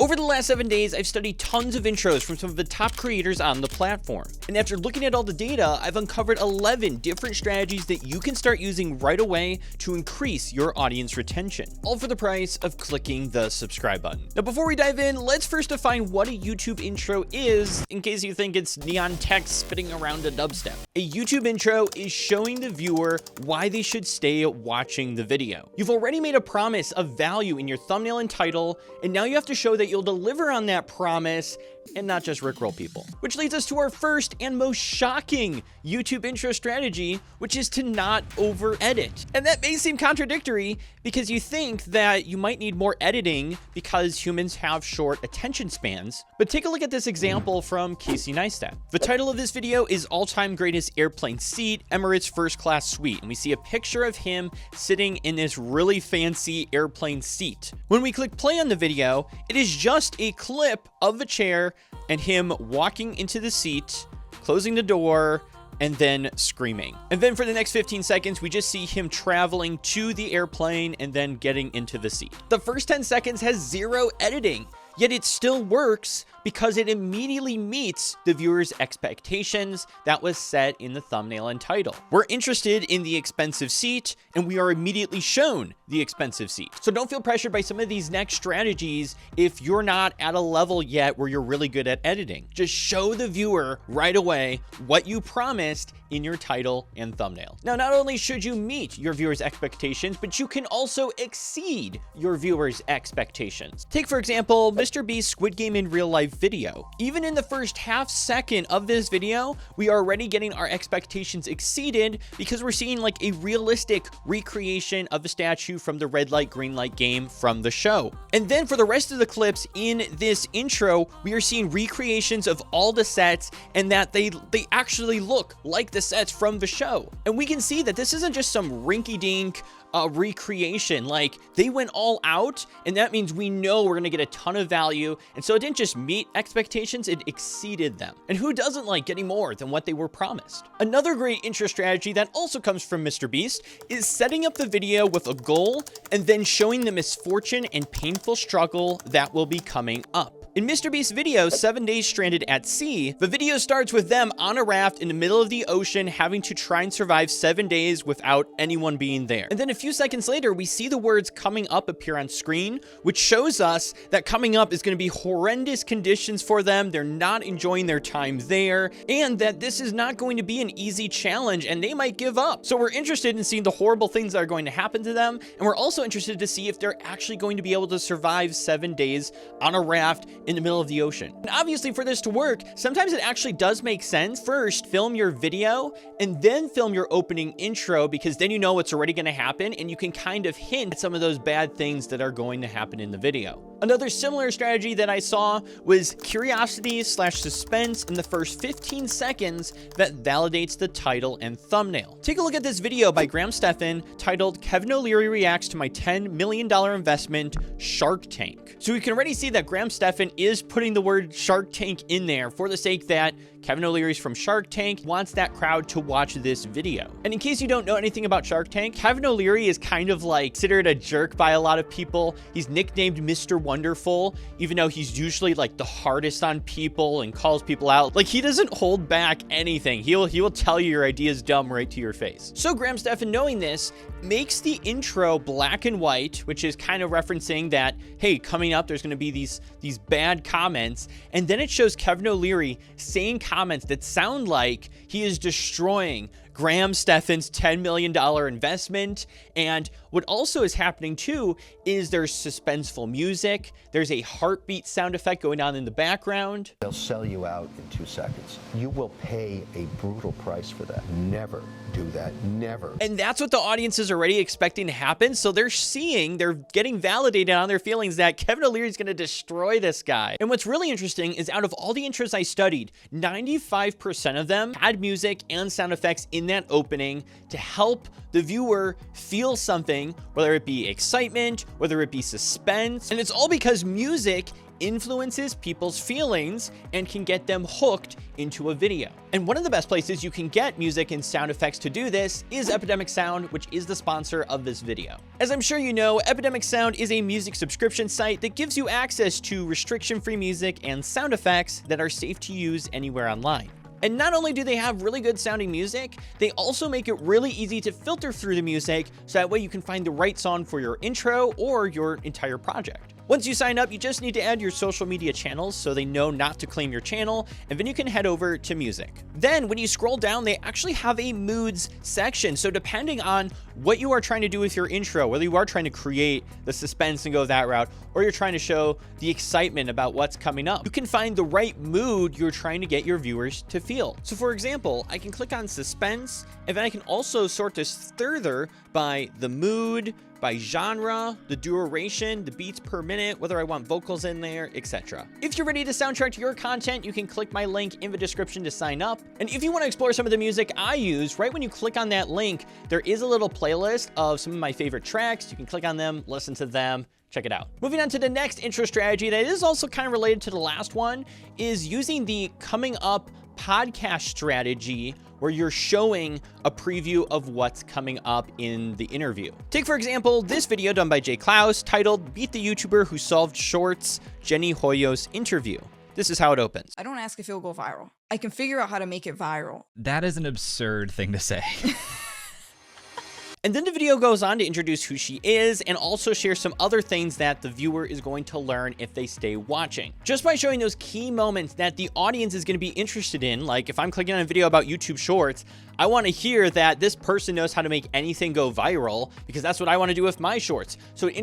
Over the last 7 days, I've studied tons of intros from some of the top creators on the platform. And after looking at all the data, I've uncovered 11 different strategies that you can start using right away to increase your audience retention, all for the price of clicking the subscribe button. Now, before we dive in, let's first define what a YouTube intro is, in case you think it's neon text spinning around a dubstep. A YouTube intro is showing the viewer why they should stay watching the video. You've already made a promise of value in your thumbnail and title, and now you have to show that you'll deliver on that promise and not just rickroll people. Which leads us to our first and most shocking YouTube intro strategy, which is to not over edit. And that may seem contradictory because you think that you might need more editing because humans have short attention spans. But take a look at this example from Casey Neistat. The title of this video is All-Time Greatest Airplane Seat, Emirates First Class Suite. And we see a picture of him sitting in this really fancy airplane seat. When we click play on the video, it is just a clip of the chair and him walking into the seat, closing the door, and then screaming. And then for the next 15 seconds, we just see him traveling to the airplane and then getting into the seat. The first 10 seconds has zero editing, yet it still works because it immediately meets the viewer's expectations that was set in the thumbnail and title. We're interested in the expensive seat, and we are immediately shown the expensive seat. So don't feel pressured by some of these next strategies if you're not at a level yet where you're really good at editing. Just show the viewer right away what you promised in your title and thumbnail. Now, not only should you meet your viewers' expectations, but you can also exceed your viewers' expectations. Take, for example, Mr. Beast's Squid Game in Real Life video. Even in the first half second of this video, we are already getting our expectations exceeded because we're seeing like a realistic recreation of the statue from the red light, green light game from the show. And then for the rest of the clips in this intro, we are seeing recreations of all the sets and that they actually look like the sets from the show. And we can see that this isn't just some rinky-dink recreation. Like, they went all out, and that means we know we're gonna get a ton of value. And so it didn't just meet expectations, it exceeded them. And who doesn't like getting more than what they were promised? Another great intro strategy that also comes from Mr. Beast is setting up the video with a goal and then showing the misfortune and painful struggle that will be coming up. In Mr. Beast's video, 7 Days Stranded at Sea, the video starts with them on a raft in the middle of the ocean having to try and survive 7 days without anyone being there. And then a few seconds later, we see the words coming up appear on screen, which shows us that coming up is going to be horrendous conditions for them. They're not enjoying their time there, and that this is not going to be an easy challenge and they might give up. So we're interested in seeing the horrible things that are going to happen to them, and we're also interested to see if they're actually going to be able to survive 7 days on a raft in the middle of the ocean. And obviously for this to work, sometimes it actually does make sense. First, film your video and then film your opening intro, because then you know what's already going to happen and you can kind of hint at some of those bad things that are going to happen in the video. Another similar strategy that I saw was curiosity/suspense in the first 15 seconds that validates the title and thumbnail. Take a look at this video by Graham Stephan titled Kevin O'Leary Reacts to My $10 Million Investment, Shark Tank. So we can already see that Graham Stephan is putting the word Shark Tank in there for the sake that Kevin O'Leary's from Shark Tank wants that crowd to watch this video. And in case you don't know anything about Shark Tank, Kevin O'Leary is kind of like considered a jerk by a lot of people. He's nicknamed Mr. Wonderful, even though he's usually like the hardest on people and calls people out. Like, he doesn't hold back anything. He will tell you your idea is dumb right to your face. So Graham Stephan, knowing this, makes the intro black and white, which is kind of referencing that, hey, coming up, there's going to be these bad comments. And then it shows Kevin O'Leary saying comments that sound like he is destroying Graham Stephan's $10 million investment. And what also is happening too is there's suspenseful music. There's a heartbeat sound effect going on in the background. They'll sell you out in 2 seconds. You will pay a brutal price for that. Never do that. Never. And that's what the audience is already expecting to happen. So they're getting validated on their feelings that Kevin O'Leary is going to destroy this guy. And what's really interesting is out of all the intros I studied, 95% of them had music and sound effects in that opening to help the viewer feel something, whether it be excitement, whether it be suspense. And it's all because music influences people's feelings and can get them hooked into a video. And one of the best places you can get music and sound effects to do this is Epidemic Sound, which is the sponsor of this video. As I'm sure you know, Epidemic Sound is a music subscription site that gives you access to restriction-free music and sound effects that are safe to use anywhere online. And not only do they have really good sounding music, they also make it really easy to filter through the music so that way you can find the right song for your intro or your entire project. Once you sign up, you just need to add your social media channels so they know not to claim your channel, and then you can head over to music. Then when you scroll down, they actually have a moods section. So depending on what you are trying to do with your intro, whether you are trying to create the suspense and go that route, or you're trying to show the excitement about what's coming up, you can find the right mood you're trying to get your viewers to feel. So for example, I can click on suspense, and then I can also sort this further by the mood, by genre, the duration, the beats per minute, whether I want vocals in there, etc. If you're ready to soundtrack your content, you can click my link in the description to sign up. And if you want to explore some of the music I use, right when you click on that link, there is a little playlist of some of my favorite tracks. You can click on them, listen to them, check it out. Moving on to the next intro strategy that is also kind of related to the last one is using the coming up podcast strategy where you're showing a preview of what's coming up in the interview. Take, for example, this video done by Jay Klaus titled Beat the YouTuber Who Solved Shorts, Jenny Hoyo's Interview. This is how it opens. I don't ask if it'll go viral. I can figure out how to make it viral. That is an absurd thing to say. And then the video goes on to introduce who she is and also share some other things that the viewer is going to learn if they stay watching. Just by showing those key moments that the audience is going to be interested in, like if I'm clicking on a video about YouTube Shorts, I want to hear that this person knows how to make anything go viral because that's what I want to do with my shorts. So it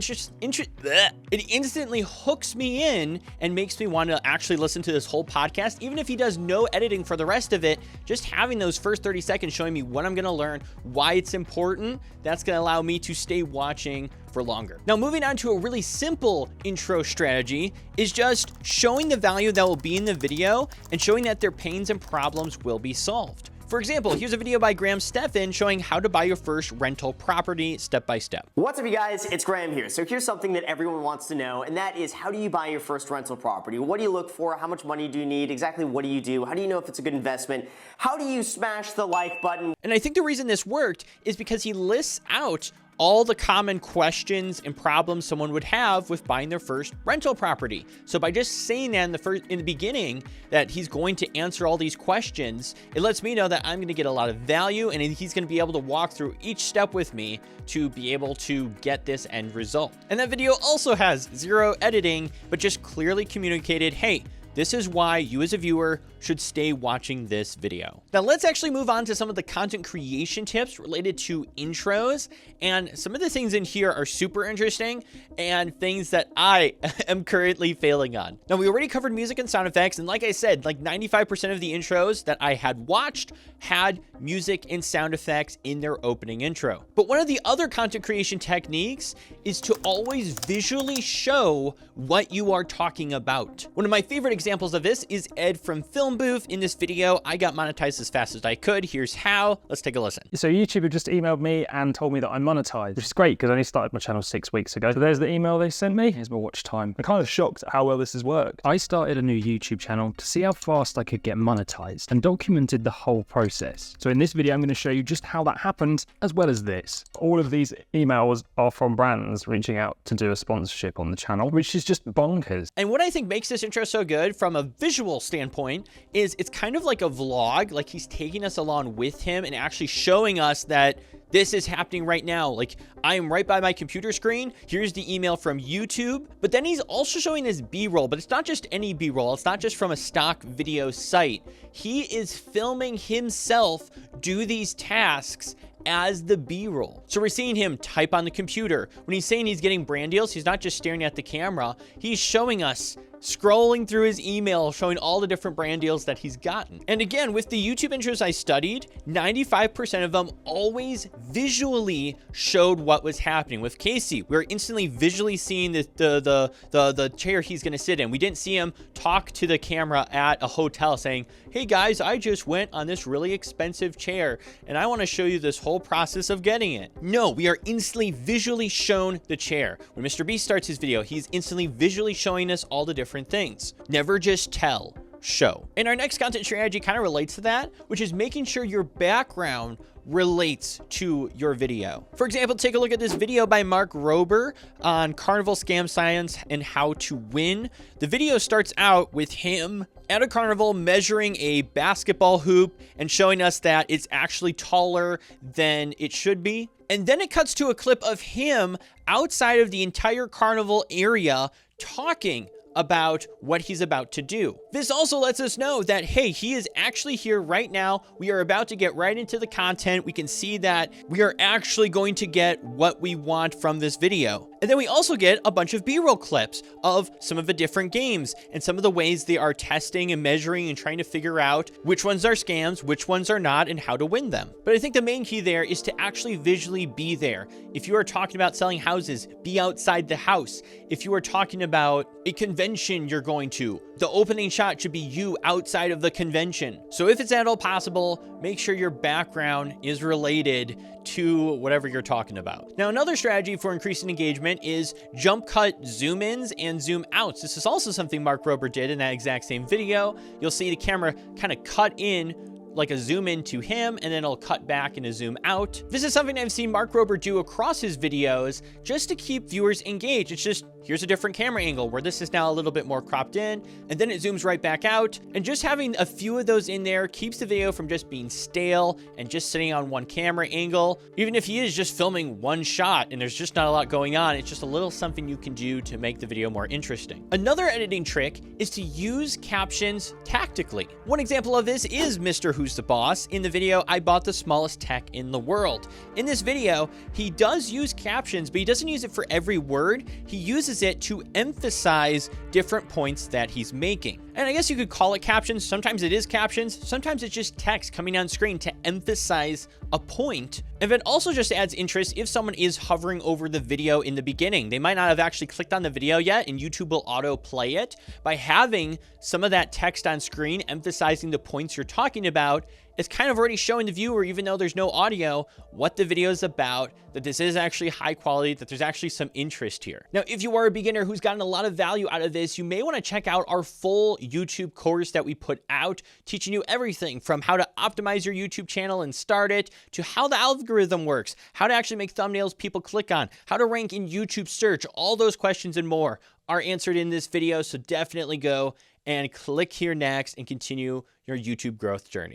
instantly hooks me in and makes me want to actually listen to this whole podcast. Even if he does no editing for the rest of it, just having those first 30 seconds showing me what I'm going to learn, why it's important, that's going to allow me to stay watching for longer. Now, moving on to a really simple intro strategy is just showing the value that will be in the video and showing that their pains and problems will be solved. For example, here's a video by Graham Stephan showing how to buy your first rental property step by step. What's up, you guys? It's Graham here. So here's something that everyone wants to know, and that is, how do you buy your first rental property? What do you look for? How much money do you need? Exactly what do you do? How do you know if it's a good investment? How do you smash the like button? And I think the reason this worked is because he lists out all the common questions and problems someone would have with buying their first rental property. So by just saying that in the beginning that he's going to answer all these questions, it lets me know that I'm going to get a lot of value and he's going to be able to walk through each step with me to be able to get this end result. And that video also has zero editing, but just clearly communicated, hey, this is why you as a viewer should stay watching this video. Now let's actually move on to some of the content creation tips related to intros. And some of the things in here are super interesting and things that I am currently failing on. Now we already covered music and sound effects. And like I said, like 95% of the intros that I had watched had music and sound effects in their opening intro. But one of the other content creation techniques is to always visually show what you are talking about. One of my favorite examples of this is Ed from Film Booth. In this video, I got monetized as fast as I could. Here's how. Let's take a listen. So YouTube just emailed me and told me that I'm monetized, which is great because I only started my channel 6 weeks ago. So there's the email they sent me. Here's my watch time. I'm kind of shocked at how well this has worked. I started a new YouTube channel to see how fast I could get monetized and documented the whole process. So in this video, I'm going to show you just how that happened, as well as this. All of these emails are from brands reaching out to do a sponsorship on the channel, which is just bonkers. And what I think makes this intro so good from a visual standpoint is it's kind of like a vlog, like he's taking us along with him and actually showing us that this is happening right now. Like, I am right by my computer screen. Here's the email from YouTube. But then he's also showing this B-roll, but it's not just any B-roll. It's not just from a stock video site. He is filming himself do these tasks as the B-roll. So we're seeing him type on the computer. When he's saying he's getting brand deals, he's not just staring at the camera. He's showing us scrolling through his email, showing all the different brand deals that he's gotten. And again, with the YouTube intros I studied, 95% of them always visually showed what was happening. With Casey, we were instantly visually seeing the chair he's gonna sit in. We didn't see him talk to the camera at a hotel saying, hey guys, I just went on this really expensive chair and I wanna show you this whole process of getting it. No, we are instantly visually shown the chair. When Mr. Beast starts his video, he's instantly visually showing us all the different different things. Never just tell, show. And our next content strategy kind of relates to that, which is making sure your background relates to your video. For example, take a look at this video by Mark Rober on carnival scam science and how to win. The video starts out with him at a carnival measuring a basketball hoop and showing us that it's actually taller than it should be. And then it cuts to a clip of him outside of the entire carnival area talking about what he's about to do. This also lets us know that, hey, he is actually here right now. We are about to get right into the content. We can see that we are actually going to get what we want from this video. And then we also get a bunch of B-roll clips of some of the different games and some of the ways they are testing and measuring and trying to figure out which ones are scams, which ones are not, and how to win them. But I think the main key there is to actually visually be there. If you are talking about selling houses, be outside the house. If you are talking about a convention you're going to, the opening shot should be you outside of the convention. So if it's at all possible, make sure your background is related to whatever you're talking about. Now, another strategy for increasing engagement is jump cut zoom ins and zoom outs. This is also something Mark Rober did in that exact same video. You'll see the camera kind of cut in like a zoom in to him, and then it'll cut back and a zoom out. This is something I've seen Mark Rober do across his videos just to keep viewers engaged. It's just, here's a different camera angle where this is now a little bit more cropped in, and then it zooms right back out. And just having a few of those in there keeps the video from just being stale and just sitting on one camera angle. Even if he is just filming one shot and there's just not a lot going on, it's just a little something you can do to make the video more interesting. Another editing trick is to use captions tactically. One example of this is Mr. Who's the Boss in the video, I bought the smallest tech in the world. In this video, he does use captions, but he doesn't use it for every word. He uses it to emphasize different points that he's making. And I guess you could call it captions. Sometimes it is captions. Sometimes it's just text coming on screen to emphasize a point. And it also just adds interest if someone is hovering over the video in the beginning. They might not have actually clicked on the video yet, and YouTube will auto play it. By having some of that text on screen emphasizing the points you're talking about, it's kind of already showing the viewer, even though there's no audio, what the video is about, that this is actually high quality, that there's actually some interest here. Now, if you are a beginner who's gotten a lot of value out of this, you may want to check out our full YouTube course that we put out, teaching you everything from how to optimize your YouTube channel and start it, to how the algorithm works, how to actually make thumbnails people click on, how to rank in YouTube search. All those questions and more are answered in this video, so definitely go and click here next and continue your YouTube growth journey.